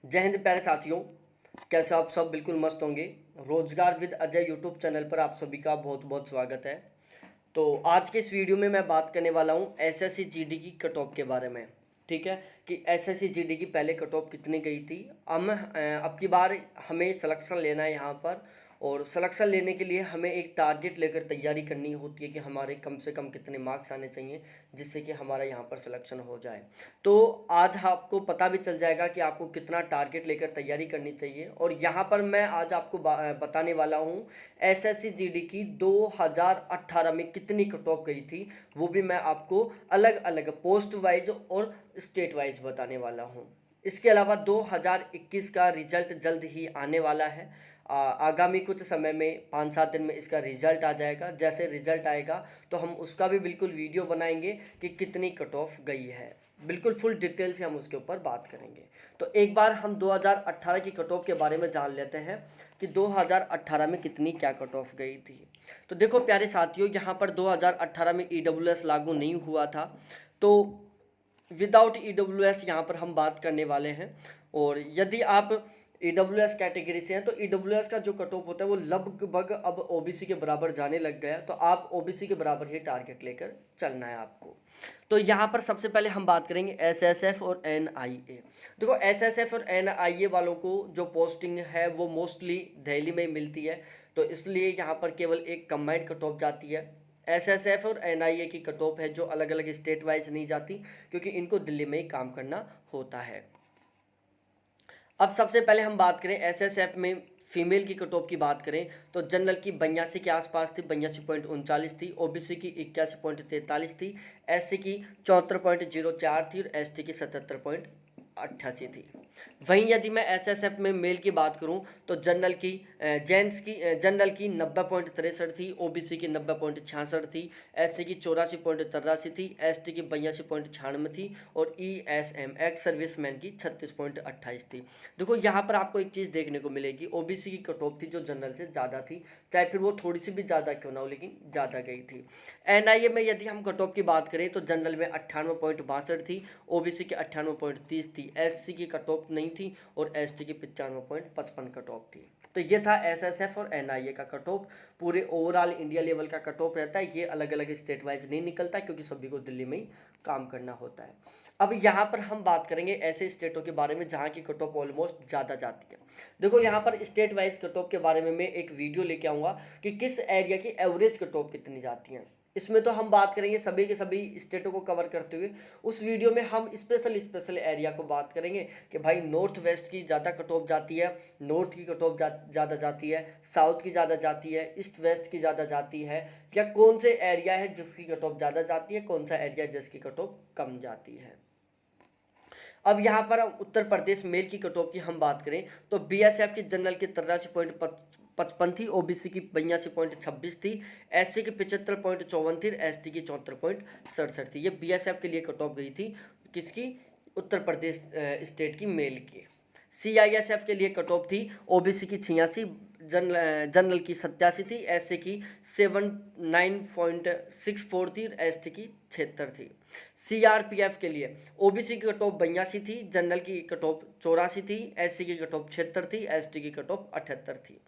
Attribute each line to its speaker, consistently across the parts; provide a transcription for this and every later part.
Speaker 1: जय हिंद प्यारे साथियों। कैसे आप सब बिल्कुल मस्त होंगे। रोजगार विद अजय यूट्यूब चैनल पर आप सभी का बहुत बहुत स्वागत है। तो आज के इस वीडियो में मैं बात करने वाला हूँ एसएससी जीडी की कट ऑफ के बारे में। ठीक है कि एसएससी जीडी की पहले कट ऑफ कितनी गई थी। अब की बार हमें सिलेक्शन लेना है यहाँ पर, और सिलेक्शन लेने के लिए हमें एक टारगेट लेकर तैयारी करनी होती है कि हमारे कम से कम कितने मार्क्स आने चाहिए जिससे कि हमारा यहाँ पर सिलेक्शन हो जाए। तो आज आपको पता भी चल जाएगा कि आपको कितना टारगेट लेकर तैयारी करनी चाहिए। और यहाँ पर मैं आज आपको बताने वाला हूँ एसएससी जीडी की 2018 में कितनी कट ऑफ गई थी, वो भी मैं आपको अलग अलग पोस्ट वाइज और स्टेट वाइज बताने वाला हूँ। इसके अलावा 2021 का रिजल्ट जल्द ही आने वाला है। आगामी कुछ समय में 5-7 दिन में इसका रिजल्ट आ जाएगा। जैसे रिजल्ट आएगा तो हम उसका भी बिल्कुल वीडियो बनाएंगे कि कितनी कट ऑफ गई है। बिल्कुल फुल डिटेल से हम उसके ऊपर बात करेंगे। तो एक बार हम 2018 की कट ऑफ के बारे में जान लेते हैं कि 2018 में कितनी क्या कट ऑफ गई थी। तो देखो प्यारे साथियों, यहाँ पर 2018 में ईडब्ल्यूएस लागू नहीं हुआ था। तो विदाउट ईडब्ल्यूएस यहाँ पर हम बात करने वाले हैं। और यदि आप ईडब्ल्यूएस कैटेगरी से हैं तो ईडब्ल्यूएस का जो कट ऑफ होता है वो लगभग अब ओबीसी के बराबर जाने लग गया है। तो आप ओबीसी के बराबर ही टारगेट लेकर चलना है आपको। तो यहाँ पर सबसे पहले हम बात करेंगे एसएसएफ और एनआईए। देखो एसएसएफ और एनआईए वालों को जो पोस्टिंग है वो मोस्टली दिल्ली में मिलती है। तो इसलिए यहाँ पर केवल एक कंबाइंड कट ऑफ जाती है। एसएसएफ और एनआईए की कट ऑफ है जो अलग अलग स्टेट वाइज नहीं जाती, क्योंकि इनको दिल्ली में ही काम करना होता है। अब सबसे पहले हम बात करें एसएसएफ में फीमेल की कट ऑफ की बात करें तो जनरल की 82 के आसपास थी, 82.39 थी। ओबीसी की 81.43 थी। एससी की 74.04 थी और एसटी की 77.88 थी। वहीं यदि मैं एसएसएफ में मेल की बात करूं तो जनरल की 90.63 थी। ओबीसी की 90.66 थी। एससी की 84.83 थी। एसटी की 82.96 थी। और ईएसएम एक्स सर्विसमैन की 36.28 थी। देखो यहाँ पर आपको एक चीज़ देखने को मिलेगी, ओबीसी की कट ऑफ थी जो जनरल से ज़्यादा थी, चाहे फिर वो थोड़ी सी भी ज़्यादा क्यों ना हो, लेकिन ज़्यादा गई थी। एनआईए में यदि हम कट ऑफ की बात करें तो जनरल में 98.62 थी। ओबीसी की 98.30 थी। एससी की कट ऑफ नहीं थी और एसटी की 95.55 कट ऑफ थी। तो ये था एसएसएफ और एनआईए का कट ऑफ। पूरे ओवरऑल इंडिया लेवल का कट ऑफ रहता है, ये अलग अलग स्टेट वाइज नहीं निकलता क्योंकि सभी को दिल्ली में ही काम करना होता है। अब यहाँ पर हम बात करेंगे ऐसे स्टेटों के बारे में जहाँ की कट ऑफ ऑलमोस्ट ज़्यादा जाती है। देखो यहाँ पर स्टेट वाइज कट ऑफ के बारे में मैं एक वीडियो लेके आऊँगा कि किस एरिया की एवरेज कट ऑफ कितनी जाती है। इसमें तो हम बात करेंगे सभी के सभी स्टेटों को कवर करते हुए। उस वीडियो में हम स्पेशल एरिया को बात करेंगे कि भाई नॉर्थ वेस्ट की ज़्यादा कट ऑफ जाती है, नॉर्थ की कट ऑफ ज़्यादा जाती है, साउथ की ज़्यादा जाती है, ईस्ट वेस्ट की ज़्यादा जाती है, या कौन से एरिया है जिसकी कट ऑफ ज़्यादा जाती है, कौन सा एरिया जिसकी कट ऑफ कम जाती है। अब यहाँ पर उत्तर प्रदेश मेल की कट ऑफ की हम बात करें तो बीएसएफ की जनरल की 83.55 थी। ओबीसी की 82.26 थी। एससी की 75.54 थी। एसटी की 74.67 थी। ये बीएसएफ के लिए कट ऑफ गई थी, किसकी? उत्तर प्रदेश स्टेट की मेल की। सीआईएसएफ के लिए कट ऑफ थी ओबीसी की 86, जनरल की 87 थी। एससी की 79.64 थी। एसटी की 76 थी। सीआरपीएफ के लिए ओबीसी की कट ऑफ 82 थी, जनरल की कट ऑफ 84 थी, एससी की कट ऑफ 76 थी, एसटी की कट ऑफ 78 थी।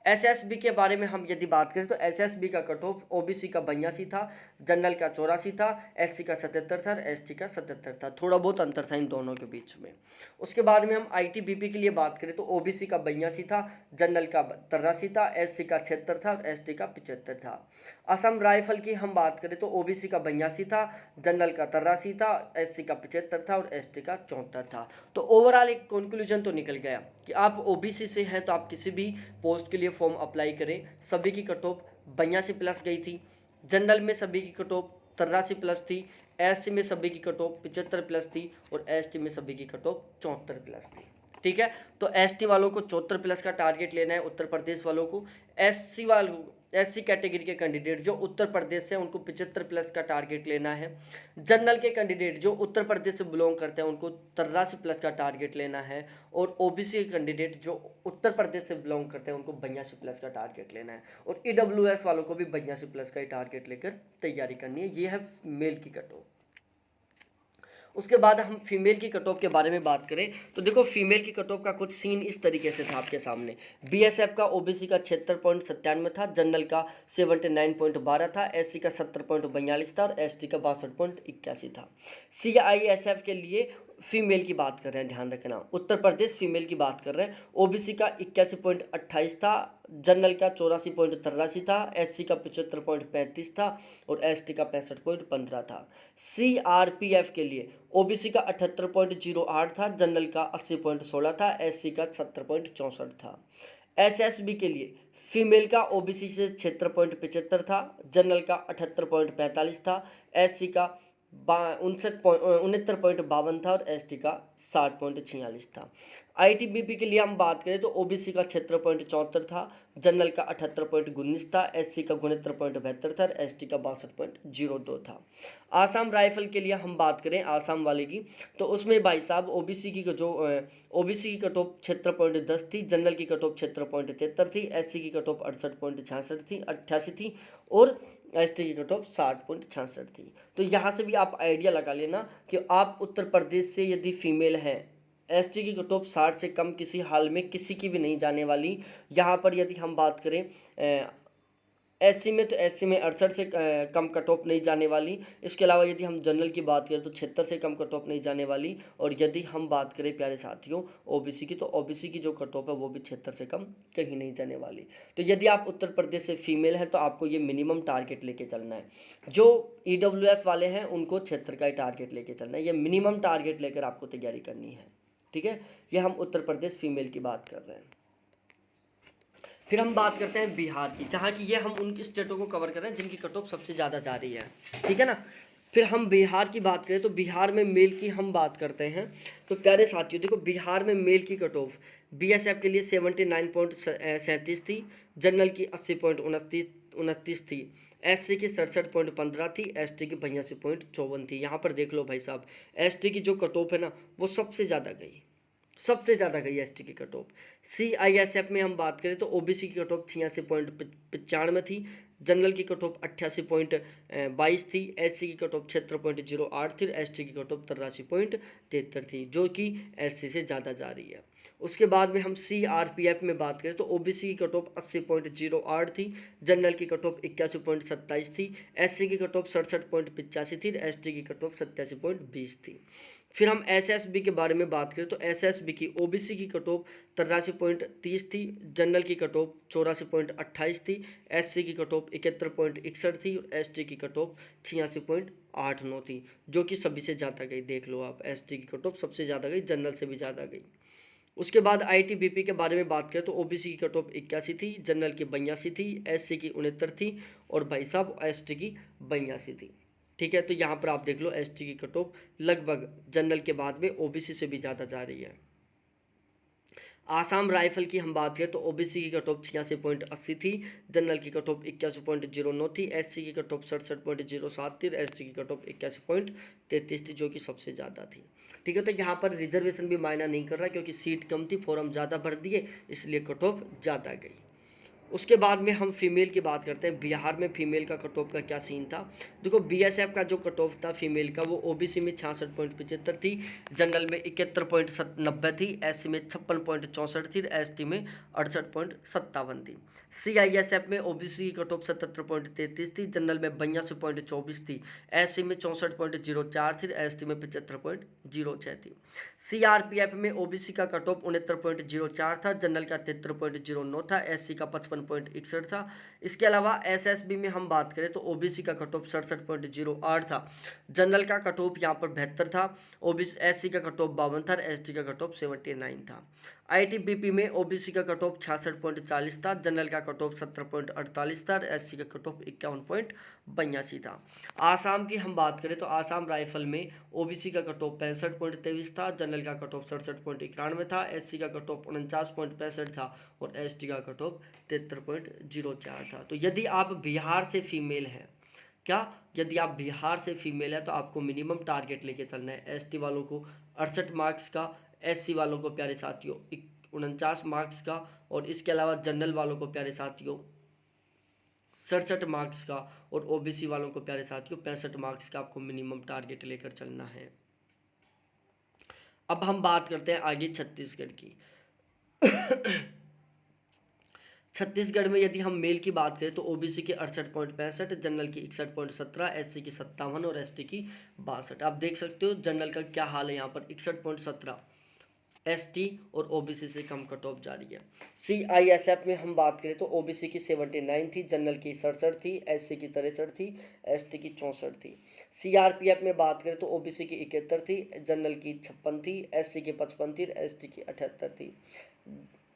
Speaker 1: एसएसबी के बारे में हम यदि बात करें तो एसएसबी का कट ऑफ ओबीसी का 82 था, जनरल का 84 था, एससी का 77 था, एसटी का 77 था। थोड़ा बहुत अंतर था इन दोनों के बीच में। उसके बाद में हम आईटीबीपी के लिए बात करें तो ओबीसी का 82 था, जनरल का 83 था, एससी का 76 था और एसटी का 75 था। असम राइफल की हम बात करें तो ओबीसी का 82 था, जनरल का 83 था, एससी का 75 था और एसटी का 74 था। तो ओवरऑल एक कंक्लूजन तो निकल गया कि आप ओबीसी से हैं तो आप किसी भी पोस्ट के लिए फॉर्म अप्लाई करें। सभी की कट ऑफ 82 प्लस गई थी। जनरल में सभी की कट ऑफ 83 प्लस थी। एससी में सभी की कट ऑफ 75 प्लस थी और एसटी में सभी की कट ऑफ 74 प्लस थी। ठीक है, तो एसटी वालों को 74 प्लस का टारगेट लेना है, उत्तर प्रदेश वालों को। एससी वालों, एससी कैटेगरी के कैंडिडेट जो उत्तर प्रदेश से उनको 75 प्लस का टारगेट लेना है। जनरल के कैंडिडेट जो उत्तर प्रदेश से बिलोंग करते हैं उनको 83 प्लस का टारगेट लेना है। और ओबीसी के कैंडिडेट जो उत्तर प्रदेश से बिलोंग करते हैं उनको 82 प्लस का टारगेट लेना है। और ईडब्ल्यूएस वालों को भी 82 प्लस का ही टारगेट लेकर तैयारी करनी है। ये है मेल की कट ऑफ। उसके बाद हम फीमेल की कट ऑफ के बारे में बात करें तो देखो फीमेल की कट ऑफ का कुछ सीन इस तरीके से था आपके सामने। बीएसएफ का ओबीसी का 76.97 था, जनरल का 79.12 था, एससी का 70.42 था और एसटी का 62.81 था। सीआईएसएफ के लिए फीमेल की बात कर रहे हैं, ध्यान रखना, उत्तर प्रदेश फीमेल की बात कर रहे हैं। ओबीसी का 81.28 था, जनरल का 84.83 था, एससी का 75.35 था और एसटी का 65.15 था। सीआरपीएफ के लिए ओबीसी का 78.08 था, जनरल का 80.16 था, एससी का 70.64 था। एसएसबी के लिए फीमेल का ओबीसी से 76.75 था, जनरल का 78.45 था, एससी का 69.52 था और एसटी का 60.46 था। आईटीबीपी के लिए हम बात करें तो ओबीसी का 76.74 था, जनरल का 78.19 था, एससी का 69.72 था और एसटी का 62.02 था। आसाम राइफल के लिए हम बात करें आसाम वाले की तो उसमें भाई साहब ओबीसी की जो ओबीसी की कट ऑफ 76.10 थी, जनरल की कट ऑफ 76.73 थी, एससी की कट ऑफ 68.88 थी और एसटी की कट ऑफ 60.66 थी। तो यहाँ से भी आप आइडिया लगा लेना कि आप उत्तर प्रदेश से यदि फीमेल हैं, एसटी की कट ऑफ 60 से कम किसी हाल में किसी की भी नहीं जाने वाली। यहाँ पर यदि हम बात करें एससी में तो एससी में 68 से कम कट ऑफ नहीं जाने वाली। इसके अलावा यदि हम जनरल की बात करें तो 76 से कम कट ऑफ नहीं जाने वाली। और यदि हम बात करें प्यारे साथियों ओबीसी की तो ओबीसी की जो कट ऑफ है वो भी 76 से कम कहीं नहीं जाने वाली। तो यदि आप उत्तर प्रदेश से फीमेल हैं तो आपको ये मिनिमम टारगेट लेके चलना है। जो ईडब्ल्यूएस वाले हैं उनको 76 का ही टारगेट लेके चलना है, ये मिनिमम टारगेट लेकर आपको तैयारी करनी है। ठीक है, ये हम उत्तर प्रदेश फीमेल की बात कर रहे हैं। फिर हम बात करते हैं बिहार की, जहाँ की ये हम उन स्टेटों को कवर कर रहे हैं जिनकी कट ऑफ सबसे ज़्यादा जा रही है। ठीक है ना। फिर हम बिहार की बात करें तो बिहार में मेल की हम बात करते हैं। तो प्यारे साथियों देखो बिहार में मेल की कट ऑफ बीएसएफ के लिए 79.37 थी, जनरल की 80.29 थी, एससी की 67.15 थी, एसटी की 82.54 थी। यहाँ पर देख लो भाई साहब एसटी की जो कट ऑफ है ना वो सबसे ज़्यादा गई, सबसे ज़्यादा गई एसटी की कट ऑफ। सीआईएसएफ में हम बात करें तो ओबीसी की कट ऑफ 86.95 थी, जनरल की कट ऑफ 88.22 थी, एससी की कट ऑफ 76.08 थी, एसटी की कट ऑफ 83.73 थी, जो कि एससी से ज़्यादा जा रही है। उसके बाद में हम सीआरपीएफ में बात करें तो ओबीसी की कट ऑफ 80.08 थी, जनरल की कट ऑफ 81.27 थी, एससी की कट ऑफ 67.85 थी, एसटी की कट ऑफ 87.20 थी। फिर हम एसएसबी के बारे में बात करें तो एसएसबी की ओबीसी की कट ऑफ 83.30 थी, जनरल की कट ऑफ 84.28 थी, एससी की कट ऑफ 71.61 थी और एसटी की कट ऑफ 86.89 थी, जो कि सभी से ज़्यादा गई। देख लो आप एसटी की कट ऑफ सबसे ज़्यादा गई, जनरल से भी ज़्यादा गई। उसके बाद आईटीबीपी के बारे में बात करें तो ओबीसी की कट ऑफ 81 थी, जनरल की 82 थी, एससी की 69 थी और भाई साहब एसटी की 82 थी। ठीक है, तो यहाँ पर आप देख लो एसटी की कट ऑफ लगभग जनरल के बाद में ओबीसी से भी ज़्यादा जा रही है। आसाम राइफल की हम बात करें तो ओबीसी की कट ऑफ 86.80 थी, जनरल की कट ऑफ 81.09 थी, एससी की कट ऑफ 67.07 थी, एसटी की कट ऑफ 81.33 थी, जो कि सबसे ज़्यादा थी। ठीक है, तो यहाँ पर रिजर्वेशन भी मायना नहीं कर रहा क्योंकि सीट कम थी, फॉर्म ज़्यादा भर दिए इसलिए कट ऑफ ज़्यादा गई। उसके बाद में हम फीमेल की बात करते हैं। बिहार में फीमेल का कट ऑफ का क्या सीन था। देखो बीएसएफ का जो कट ऑफ था फीमेल का वो ओबीसी में 66.75 थी, जनरल में 71.90 थी, एससी में 56.64 थी, एसटी में 68.57 थी। सीआईएसएफ में ओबीसी की कट ऑफ 77.33 थी, जनरल में 82.24 थी, एससी में 64.04 थी, एसटी में 75.06 थी। सीआरपीएफ में ओबीसी का कट ऑफ 69.04 था, जनरल का 73.09 था, एससी का 55.61 था। इसके अलावा एसएसबी में हम बात करें तो ओबीसी का कट ऑफ 67.08 था, जनरल का कट ऑफ यहाँ पर 72 था, ओबीसी एससी का कट ऑफ 52 था, एसटी का कट ऑफ 79 था। आईटीबीपी में ओबीसी का कट ऑफ 66.40 था, जनरल का कट ऑफ 70.48 था, एससी का कट ऑफ 51.82 था। आसाम की हम बात करें तो आसाम राइफल में ओबीसी का कट ऑफ 65.23 था, जनरल का कट ऑफ 67.91 था, एससी का कट ऑफ 49.65 था और एसटी का कट ऑफ 73.04 था। तो यदि आप बिहार से फीमेल हैं, क्या यदि आप बिहार से फीमेल है तो आपको मिनिमम टारगेट लेके चलना है। एसटी वालों को 68 मार्क्स का, एससी वालों को प्यारे साथियों 49 मार्क्स का और इसके अलावा जनरल वालों को प्यारे साथियों 67 मार्क्स का और ओबीसी वालों को प्यारे साथियों 65 मार्क्स का आपको मिनिमम टारगेट लेकर चलना है। अब हम बात करते हैं आगे छत्तीसगढ़ की। छत्तीसगढ़ में यदि हम मेल की बात करें तो ओबीसी की 68.65, जनरल की 61.17, एससी की 57 और एसटी की 62। आप देख सकते हो जनरल का क्या हाल है यहाँ पर 61.17, एसटी और ओबीसी से कम कट ऑफ जारी है। सीआईएसएफ में हम बात करें तो ओबीसी की 79 थी, जनरल की 67 थी, एससी की 63 थी, एसटी की 64 थी। सीआरपीएफ में बात करें तो ओबीसी की 71 थी, जनरल की 56 थी, एससी की 55 थी, एसटी की 78 थी।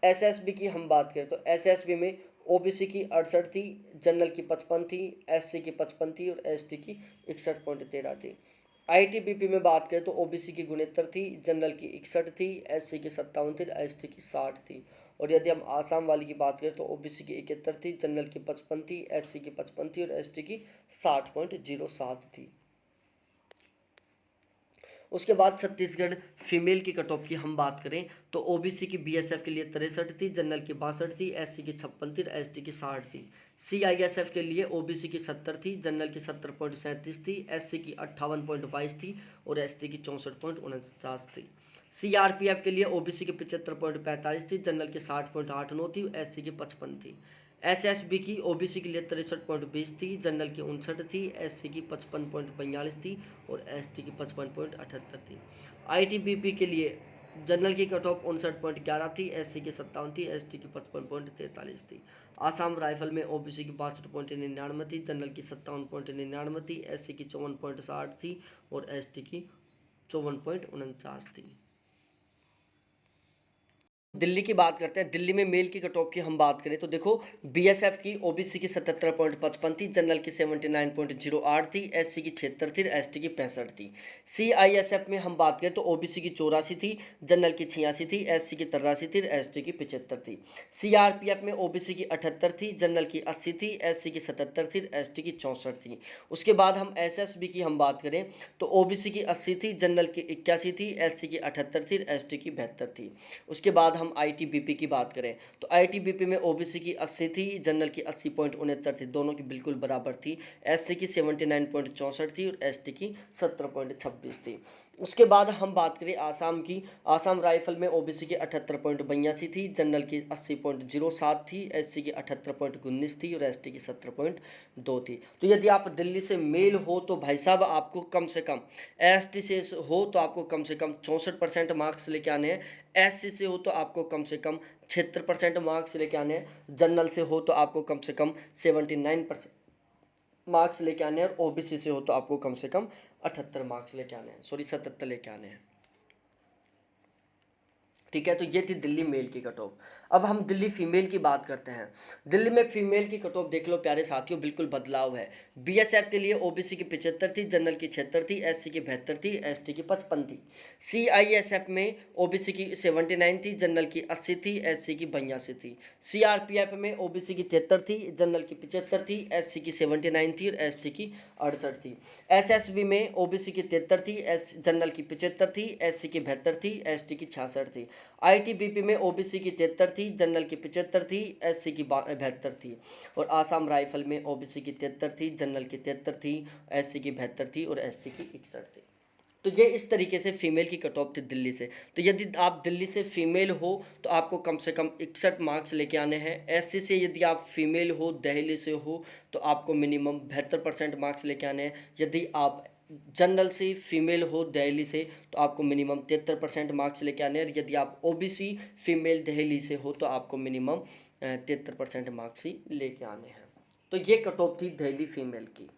Speaker 1: एसएसबी की हम बात करें तो एसएसबी में ओबीसी की 68 थी, जनरल की 55 थी, एससी की 55 थी और एसटी की 61.13 थी। आईटीबीपी में बात करें तो ओबीसी की 69 थी, जनरल की 61 थी, एससी की 57 थी, एसटी की 60 थी। और यदि हम आसाम वाली की बात करें तो ओबीसी की 71 थी, जनरल की 55 थी, एससी की 55 थी और एसटी की 60.07 थी। उसके बाद छत्तीसगढ़ फीमेल की कट ऑफ की हम बात करें तो ओबीसी की बीएसएफ के लिए 63 थी, जनरल की 62 थी, एससी की 56 थी, एसटी की 60 थी। सीआईएसएफ के लिए ओबीसी की 70 थी, जनरल की 70.37 थी, एससी की 58.22 थी और एसटी की 64.49 थी। सीआरपीएफ के लिए ओबीसी की 75.45 थी, जनरल की 60.89 थी, एससी की 55 थी। एसएसबी की ओबीसी के लिए 63.20 थी, जनरल की 59 थी, एससी की 55.42 थी और एसटी की 55.78 थी। आईटीबीपी के लिए जनरल की कट ऑफ 59.11 थी, एससी की 57 थी, एसटी की 55.43 थी। आसाम राइफल में ओबीसी की 62.99 थी, जनरल की 57.99 थी, एससी की 54.60 थी और एसटी की 54.49 थी। दिल्ली की बात करते हैं। दिल्ली में मेल की कट ऑफ की हम बात करें तो देखो बीएसएफ की ओबीसी की 77.55 थी, जनरल की 79.08 थी, एससी की 76 थी, एसटी की 65 थी। सीआईएसएफ में हम बात करें तो ओबीसी की 84 थी, जनरल की 86 थी, एससी की 83 थी, एसटी की 75 थी। सीआरपीएफ में ओबीसी की 78 थी, जनरल की 80 थी, एससी की 77 थी, एसटी की 64 थी। उसके बाद हम एसएसबी की हम बात करें तो ओबीसी की 80 थी, जनरल की 81 थी, एससी की 78 थी, एसटी की 72 थी। उसके बाद हम आईटीबीपी की बात करें तो आईटीबीपी में ओबीसी की 80 थी, जनरल की 80.69 थी, दोनों की बिल्कुल बराबर थी। एससी की 79.64 थी और एसटी की 70.26 थी। उसके बाद हम बात करें आसाम की। आसाम राइफल में ओबीसी की 78.82 थी, जनरल की 80.07 थी, एससी की 78.19 थी और एसटी की 70.2 थी। तो यदि आप दिल्ली से मेल हो तो भाई साहब आपको कम से कम, एसटी से हो तो आपको कम से कम 64% मार्क्स लेके आने हैं, एससी से हो तो आपको कम से कम 76% मार्क्स लेके आने हैं, जनरल से हो तो आपको कम से कम 79% मार्क्स लेके आने हैं और ओबीसी से हो तो आपको कम से कम 78 मार्क्स लेके आने हैं, सॉरी 77 लेके आने हैं। ठीक है, तो ये थी दिल्ली मेल की कट ऑफ। अब हम दिल्ली फीमेल की बात करते हैं। दिल्ली में फीमेल की कट ऑफ देख लो प्यारे साथियों, बिल्कुल बदलाव है। बीएसएफ के लिए ओबीसी की 75 थी, जनरल की 76 थी, एससी की 72 थी, एसटी की 55 थी। सीआईएसएफ में ओबीसी की 79 थी, जनरल की 80 थी, एससी की 82 थी। सीआरपीएफ में ओबीसी की 73 थी, जनरल की 75 थी, एससी की 79 थी और एसटी की 68 थी। एसएसबी में ओबीसी की 73 थी, जनरल की 75 थी, एससी की 72 थी, एसटी की 66 थी। आईटीबीपी में ओबीसी की 73 थी, जनरल की 75 थी, एससी की 72 थी। और आसाम राइफल में ओबीसी की 73 थी, जनरल की 73 थी, एससी की 72 थी और एसटी की 61 थी। तो ये इस तरीके से फीमेल की कट ऑफ थी दिल्ली से। तो यदि आप दिल्ली से फीमेल हो तो आपको कम से कम 61 मार्क्स लेके आने हैं। एससी से यदि आप फीमेल हो, दिल्ली से हो तो आपको मिनिमम 72% मार्क्स लेके आने हैं। यदि आप जनरल से फीमेल हो दिल्ली से तो आपको मिनिमम 73% मार्क्स लेके आने हैं। और यदि आप ओबीसी फीमेल दिल्ली से हो तो आपको मिनिमम 73% मार्क्स ही लेके आने हैं। तो ये कट ऑफ थी दिल्ली फीमेल की।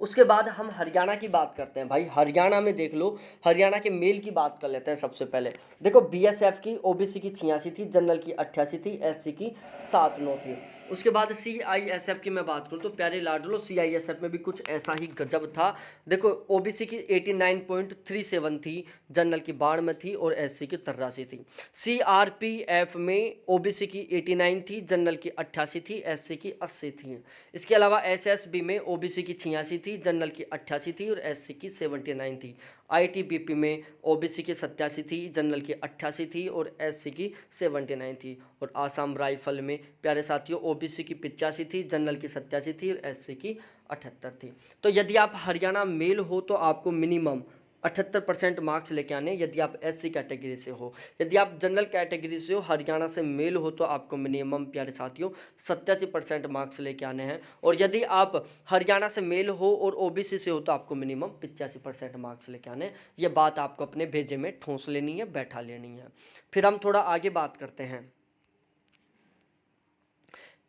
Speaker 1: उसके बाद हम हरियाणा की बात करते हैं। भाई हरियाणा में देख लो, हरियाणा के मेल की बात कर लेते हैं सबसे पहले। देखो बीएसएफ की ओबीसी की 86 थी, जनरल की 88 थी, एससी की 79 थी। उसके बाद सीआईएसएफ की मैं बात करूं तो प्यारे लाडलो सीआईएसएफ में भी कुछ ऐसा ही गजब था। देखो ओबीसी की 89.37 थी, जनरल की 92 थी और एससी की 83 थी। सीआरपीएफ में ओबीसी की 89 थी, जनरल की 88 थी, एससी की 80 थी। इसके अलावा एसएसबी में ओबीसी की 86 थी, जनरल की 88 थी और एससी की 79 थी। आईटीबीपी में ओबीसी की 87 थी, जनरल की 88 थी और एससी की 79 थी। और आसाम राइफल में प्यारे साथियों ओबीसी की 85 थी, जनरल की 87 थी और एससी की 78 थी। तो यदि आप हरियाणा मेल हो तो आपको मिनिमम 78% मार्क्स लेके आने यदि आप एससी कैटेगरी से हो। यदि आप जनरल कैटेगरी से हो, हरियाणा से मेल हो, तो आपको मिनिमम प्यारे साथियों 87% मार्क्स लेके आने हैं। और यदि आप हरियाणा से मेल हो और ओबीसी से हो तो आपको मिनिमम 85% मार्क्स लेके आने हैं। ये बात आपको अपने भेजे में ठोंस लेनी है, बैठा लेनी है। फिर हम थोड़ा आगे बात करते हैं,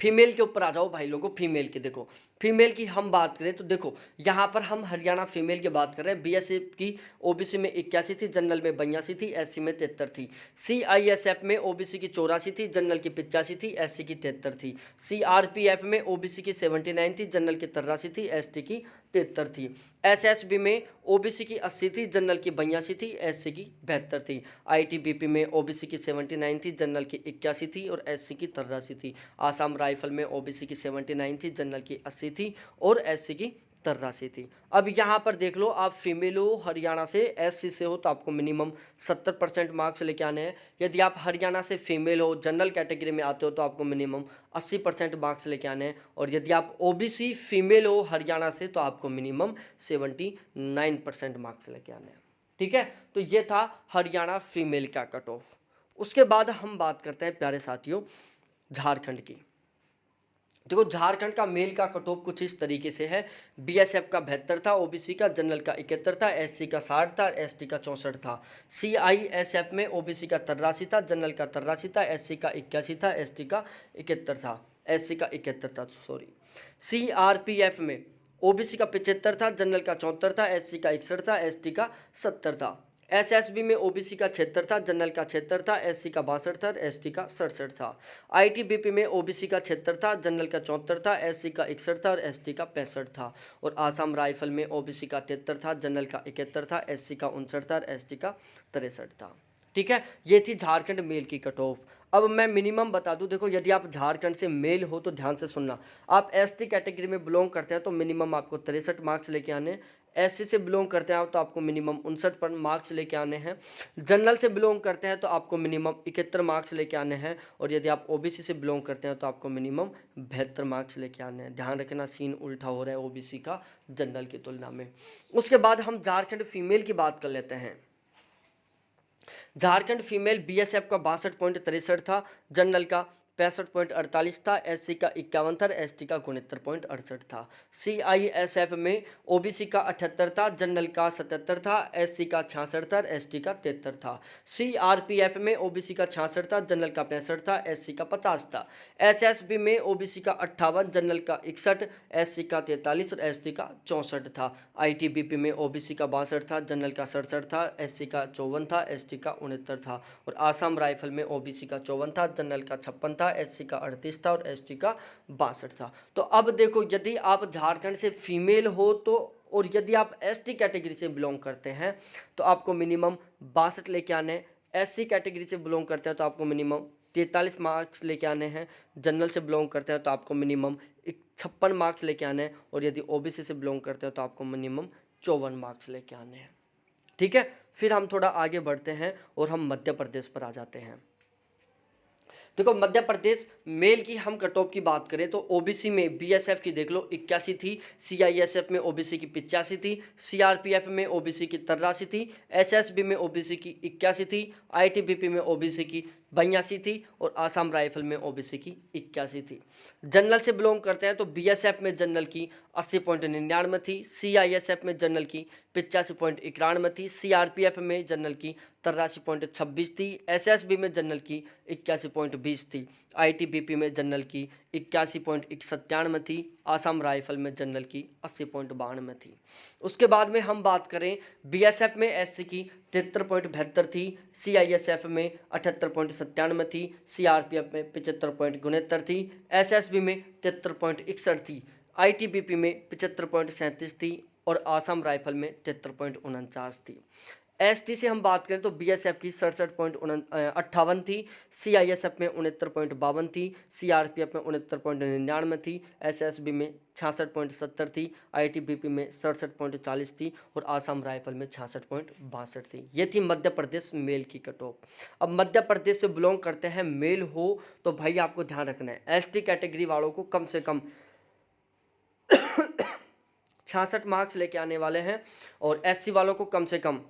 Speaker 1: फीमेल के ऊपर आ जाओ भाई लोगों। फीमेल की देखो, फीमेल की हम बात करें तो देखो यहाँ पर हम हरियाणा फीमेल की बात कर रहे हैं। बीएसएफ की ओबीसी में 81 थी, जनरल में 82 थी, एससी में 73 थी। सीआईएसएफ में ओबीसी की 84 थी, जनरल की 85 थी, एससी की 73 थी। सीआरपीएफ में ओबीसी की 79 थी, जनरल की 83 थी, एसटी की 73 थी। एसएसबी में ओबीसी की 80 थी, जनरल की 82 थी, एससी की 72 थी। आईटीबीपी में ओबीसी की 79 थी, जनरल की 81 थी और एससी की 83 थी। आसाम राइफल में ओबीसी की 79 थी, जनरल की 80 थी और एससी की 83 थी। अब यहाँ पर देख लो, आप फीमेल हो, हरियाणा से एससी से हो तो आपको मिनिमम 70% मार्क्स लेके आने हैं। यदि आप हरियाणा से फीमेल हो, जनरल कैटेगरी में आते हो तो आपको मिनिमम 80% मार्क्स लेके आने हैं। और यदि आप ओबीसी फीमेल हो हरियाणा से तो आपको मिनिमम 79% मार्क्स लेके आने हैं। ठीक है, तो ये था हरियाणा फीमेल का कट ऑफ। उसके बाद हम बात करते हैं प्यारे साथियों झारखंड की। देखो झारखंड का मेल का कट ऑफ कुछ इस तरीके से है। बीएसएफ का 72 था, ओबीसी का, जनरल का 71 था, एससी का 60 था, एसटी का 64 था। सीआईएसएफ में ओबीसी का 83 था, जनरल का 83 था, एससी का 81 था, एसटी का 71 था, एससी का 71 था, सॉरी। सीआरपीएफ में ओबीसी का 75 था, जनरल का 74 था, एससी का 61 था, एसटी का 70 था। एसएसबी में ओबीसी का 76 था, जनरल का 76 था, एससी का 62 था, एसटी का 67 था। आईटीबीपी में ओबीसी का 76 था, जनरल का 74 था, एससी का 61 था और एसटी का 65 था। और आसाम राइफल में ओबीसी का 73 था, जनरल का 71 था, एससी का 59 था और एसटी का 63 था। ठीक है, ये थी झारखंड मेल की कट ऑफ। अब मैं मिनिमम बता दूं, देखो यदि आप झारखंड से मेल हो तो ध्यान से सुनना, आप एसटी कैटेगरी में बिलोंग करते हैं तो मिनिमम आपको 63 मार्क्स लेके आने। एससी से बिलोंग करते हैं तो आपको मिनिमम 59 पर मार्क्स लेके आने हैं। जनरल से बिलोंग करते हैं तो आपको मिनिमम 71 मार्क्स लेके आने हैं। और यदि आप ओबीसी से बिलोंग करते हैं तो आपको मिनिमम 72 मार्क्स लेके आने हैं। ध्यान रखना, सीन उल्टा हो रहा है ओबीसी का जनरल की तुलना में। उसके बाद हम झारखंड फीमेल की बात कर लेते हैं। झारखंड फीमेल बीएसएफ का 62.63 था, जनरल का 65.48 था, एससी का 51 था, एसटी का 69.68 था। सीआईएसएफ में ओबीसी का 78 था, जनरल का 77 था, एससी का 66 था, एसटी का 73 था। सीआरपीएफ में ओबीसी का 66 था, जनरल का 65 था, एससी का 50 था। एसएसबी में ओबीसी का 58, जनरल का 61, एससी का 43 और एसटी का 64 था। आईटीबीपी में ओबीसी का 62 था, जनरल का 67 था, एससी का 54 था, एसटी का 69 था। और आसाम राइफल में ओबीसी का 54 था, जनरल का 56 था, एससी का 38 था और एसटी का 62 था। तो अब देखो, यदि आप झारखंड से फीमेल हो तो, और यदि आप एसटी कैटेगरी से बिलोंग करते हैं तो आपको मिनिमम 62 लेके आने। एससी कैटेगरी से बिलोंग करते हैं तो आपको मिनिमम 43 मार्क्स लेके आने हैं। जनरल से बिलोंग करते हैं तो आपको मिनिमम 56 मार्क्स लेके आने हैं। और यदि ओबीसी से बिलोंग करते हैं तो आपको मिनिमम 54 मार्क्स लेके आने हैं। ठीक है, फिर हम थोड़ा आगे बढ़ते हैं और हम मध्य प्रदेश पर आ जाते हैं। देखो मध्य प्रदेश मेल की हम कट ऑफ की बात करें तो ओबीसी में बीएसएफ की देख लो 81 थी, सीआईएसएफ में ओबीसी की 85 थी, सीआरपीएफ में ओबीसी की 83 थी, एसएसबी में ओबीसी की 81 थी, आईटीबीपी में ओबीसी की 82 थी और आसाम राइफल में ओबीसी की 81 थी। जनरल से बिलोंग करते हैं तो बीएसएफ में जनरल की 80.99 थी, सीआईएसएफ में जनरल की 85.91 थी, सीआरपीएफ में जनरल की 83.26 थी, एसएसबी में जनरल की 81.20 थी, आईटीबीपी में जनरल की 81.91 थी, आसाम राइफल में जनरल की 80.92 थी। उसके बाद में हम बात करें बीएसएफ में एससी की 73.72 थी, सीआईएसएफ में 78.97 थी, सीआरपीएफ में 75.69 थी, एसएसबी में 73.61 थी, आईटीबीपी में 75.37 थी और आसाम राइफल में 73.49 थी। एसटी से हम बात करें तो बीएसएफ की 67.58 थी, सीआईएसएफ में 69.52 थी, सीआरपीएफ में 69.99 थी, एसएसबी में 66.70 थी, आईटीबीपी में 67.40 थी और आसाम राइफल में 66.62 थी। ये थी मध्य प्रदेश मेल की कट ऑफ। अब मध्य प्रदेश से बिलोंग करते हैं मेल हो तो भाई आपको ध्यान रखना है, एसटी कैटेगरी वालों को कम से कम 66 मार्क्स लेके आने वाले हैं और SC वालों को कम से कम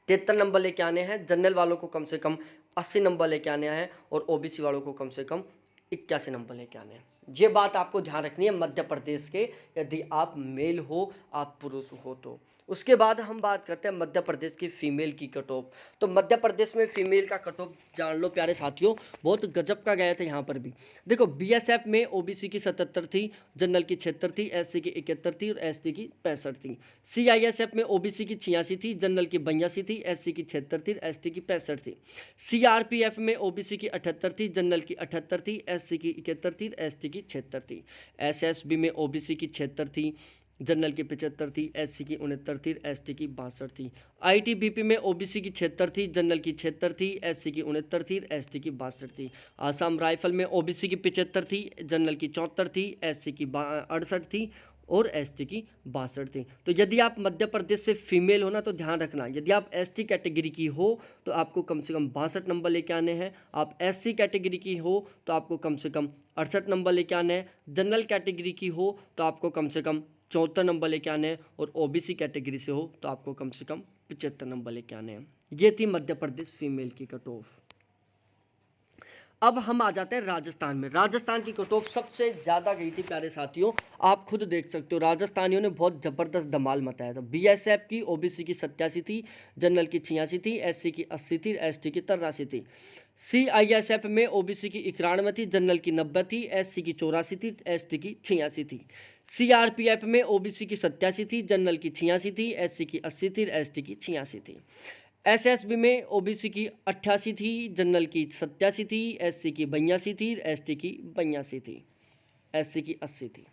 Speaker 1: 73 नंबर लेके आने हैं, जनरल वालों को कम से कम 80 नंबर लेके आने हैं और OBC वालों को कम से कम 81 नंबर लेके आने हैं। ये बात आपको ध्यान रखनी है मध्य प्रदेश के, यदि आप मेल हो, आप पुरुष हो तो। उसके बाद हम बात करते हैं मध्य प्रदेश की फीमेल की कट ऑफ। तो मध्य प्रदेश में फीमेल का कट ऑफ जान लो प्यारे साथियों, बहुत गजब का गया था यहाँ पर भी। देखो BSF में OBC की 77 थी, जनरल की 76 थी, SC की 71 थी और ST की 65 थी। CISF में OBC की 86 थी, जनरल की 82 थी, SC की 76 थी, ST की 65 थी। CRPF में OBC की 78 थी, जनरल की 78 थी, SC की 71 थी, ST की 76 थी। SSB में OBC की 76 थी, जनरल की 75 थी, SC की 69 थी, ST की 62 थी। ITBP में OBC की 76 थी, जनरल की 76 थी, SC की 69 थी, ST की 62 थी। आसाम राइफल में OBC की 75 थी, जनरल की 74 थी, SC की 68 थी और ST की 62 थी। तो यदि आप मध्य प्रदेश से फीमेल हो ना, तो ध्यान रखना, यदि आप ST कैटेगरी की हो तो आपको कम से कम 62 नंबर लेके आने हैं। आप SC कैटेगरी की हो तो आपको कम से कम 68 नंबर लेके आने हैं। जनरल कैटेगरी की हो तो आपको कम से कम 74 नंबर लेके आने हैं और OBC कैटेगरी से हो तो आपको कम से कम 75 नंबर लेके आने हैं। ये थी मध्य प्रदेश फीमेल की कट ऑफ। अब हम आ जाते हैं राजस्थान में। राजस्थान की कट ऑफ सबसे ज़्यादा गई थी प्यारे साथियों, आप खुद देख सकते हो, राजस्थानियों ने बहुत ज़बरदस्त धमाल मचाया था। BSF की OBC की 87 थी, जनरल की 86 थी, SC की 80 थी, ST की 83 थी। CISF में OBC की 91 थी, जनरल की 90 थी, SC की 84 थी, ST की 86 थी। CRPF में OBC की 87 थी, जनरल की 86 थी, SC की 80 थी, ST की 86 थी। SSB में OBC की 88 थी, जनरल की 87 थी, SC की 82 थी, ST की 82 थी, SC की 80 थी।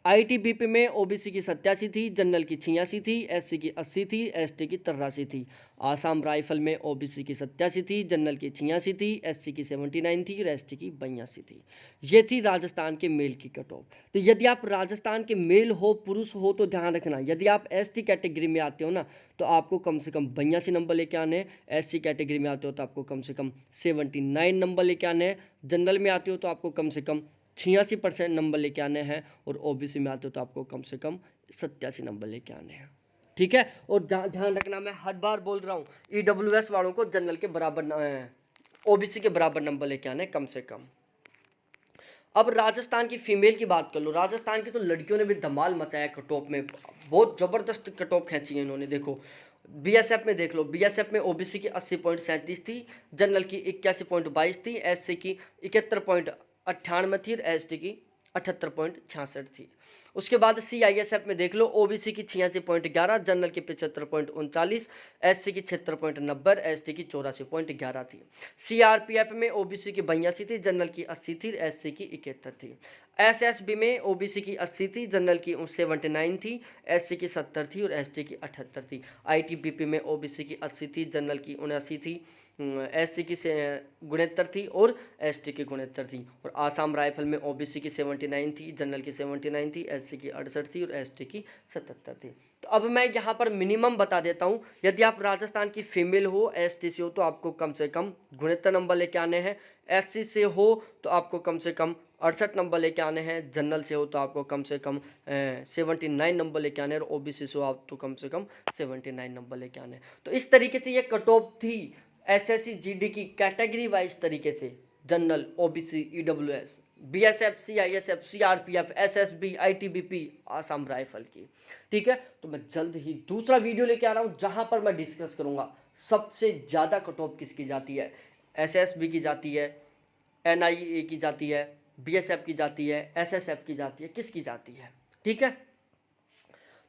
Speaker 1: ITBP में OBC की 87 थी, जनरल की 86 थी, SC की 80 थी, ST की 83 थी। आसाम राइफल में OBC की 87 थी, जनरल की 86 थी, SC की 79 थी और ST की 82 थी। ये थी राजस्थान के मेल की कट ऑफ। तो यदि आप राजस्थान के मेल हो, पुरुष हो तो ध्यान रखना, यदि आप ST कैटेगरी में आते हो ना तो आपको कम से कम 82 नंबर लेके आने हैं। SC कैटेगरी में आते हो तो आपको कम से कम 79 नंबर लेके आने हैं। जनरल में आते हो तो आपको कम से कम 86% नंबर लेके आने हैं और OBC में आते हो तो आपको कम से कम 87 नंबर लेके आने हैं। ठीक है, और ध्यान रखना, मैं हर बार बोल रहा हूँ, EWS वालों को जनरल के बराबर OBC के बराबर नंबर लेके आने कम से कम। अब राजस्थान की फीमेल की बात कर लो। राजस्थान की तो लड़कियों ने भी धमाल मचाया कट ऑफ में, बहुत ज़बरदस्त कट ऑफ खींची है इन्होंने। देखो BSF में देख लो, BSF में OBC की 80.37 थी, जनरल की 81.22 थी, SC की 71.98 थी और ST की 78.66 थी। उसके बाद CISF में देख लो, OBC की 86.11, जनरल की 75.39, SC की 76.90, ST की 84.11 थी। CRPF में OBC की 82 थी, जनरल की 80 थी, SC की 71 थी। SSB में OBC की 80 थी, जनरल की 79 थी, SC की 70 थी और ST की 78 थी। ITBP में OBC की 80 थी, जनरल की 79 थी, SC की 69 थी और ST की 69 थी। और आसाम राइफल में OBC की 79 थी, जनरल की 79 थी, SC की 68 थी और ST की 77 थी। तो अब मैं यहाँ पर मिनिमम बता देता हूँ, यदि आप राजस्थान की फीमेल हो, ST से हो तो आपको कम से कम 69 नंबर लेके आने हैं। SC से हो तो आपको कम से कम 68 नंबर लेके आने हैं। जनरल से हो तो आपको कम से कम 79 नंबर लेके आने हैं और OBC से हो आप तो कम से कम 79 नंबर लेके आने हैं। तो इस तरीके से ये कट ऑफ थी SSC GD की कैटेगरी वाइज तरीके से, general, OBC, EWS, BSF, CISF, CRPF, SSB, ITBP, Assam rifle की। ठीक है, तो मैं जल्द ही दूसरा वीडियो लेके आ रहा हूँ जहां पर मैं डिस्कस करूंगा सबसे ज़्यादा कट ऑफ किसकी जाती है। SSB की जाती है, NIA की जाती है, BSF की जाती है, SSF की जाती है, किसकी जाती है। ठीक है,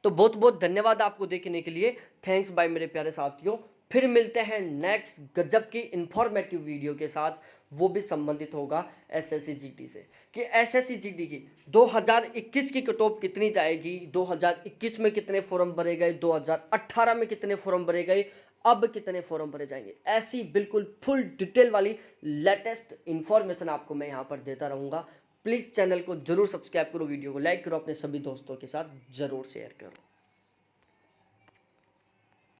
Speaker 1: तो बहुत बहुत धन्यवाद आपको देखने के लिए। थैंक्स बाय मेरे प्यारे साथियों। फिर मिलते हैं नेक्स्ट गजब की इंफॉर्मेटिव वीडियो के साथ, वो भी संबंधित होगा SSC GD से, कि SSC GD की 2021 की कट ऑफ कितनी जाएगी, 2021 में कितने फॉर्म भरे गए, 2018 में कितने फॉर्म भरे गए, अब कितने फॉर्म भरे जाएंगे। ऐसी बिल्कुल फुल डिटेल वाली लेटेस्ट इन्फॉर्मेशन आपको मैं यहाँ पर देता रहूँगा। प्लीज़ चैनल को जरूर सब्सक्राइब करो, वीडियो को लाइक करो, अपने सभी दोस्तों के साथ ज़रूर शेयर करो।